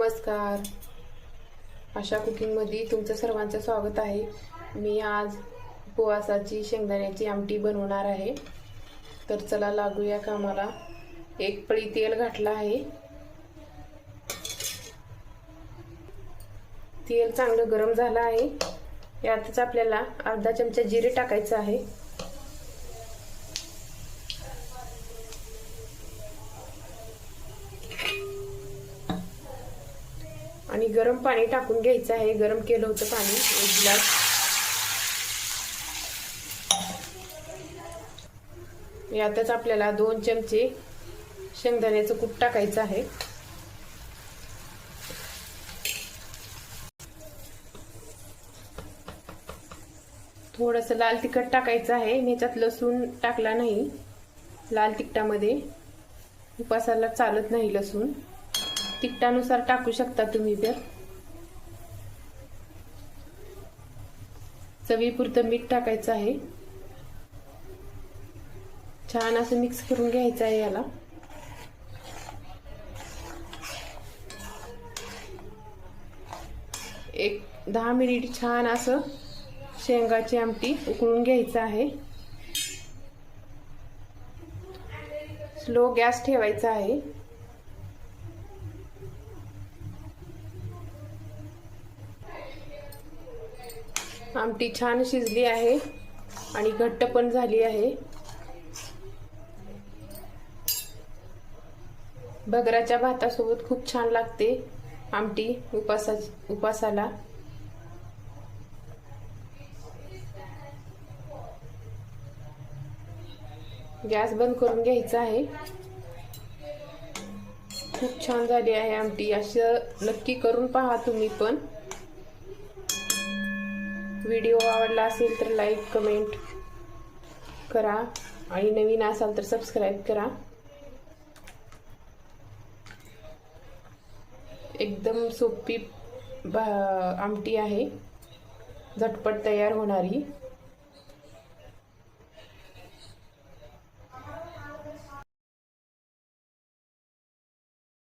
नमस्कार. आशा कुकिंगमध्ये तुमचं सर्वांचं स्वागत आहे. मी आज उपवासाची शेंगदाण्याची आमटी बनवणार आहे. तर चला लागूया कामाला. एक पळी तेल घातलं आहे. तेल चांगलं गरम झालं आहे. यातच आपल्याला अर्धा चमचा जिरे टाकायचं आहे. आणि गरम पाणी टाकून घ्यायचं आहे. गरम केलं होतं पाणी 1 ग्लास. यातच आपल्याला 2 चमचे शेंगदाण्याचं कूट टाकायचं आहे. थोडंसं लाल तिखट टाकायचं आहे. याच्यात लसूण टाकला नाही. लाल तिखटामध्ये उपासाला चालत नाही लसूण. तिखटानुसार टाकू शकता तुम्ही. तर चवीपुरतं मीठ टाकायचं आहे. छान असं मिक्स करून घ्यायचं आहे. याला एक 10 मिनिट छान असं शेंगाची आमटी उकळून घ्यायचं आहे. स्लो गॅस ठेवायचा आहे. आमटी छान शिजली आहे आणि घट्ट पण झाली आहे. भगराच्या भातासोबत खूप छान लागते आमटी उपासाला. गॅस बंद करून घ्यायचा आहे. खूप छान झाली आहे आमटी. असं नक्की करून पहा तुम्ही पण. व्हिडिओ आवडला असेल तर लाईक कमेंट करा आणि नवीन असाल तर सबस्क्राईब करा. एकदम सोपी आमटी आहे, झटपट तयार होणारी.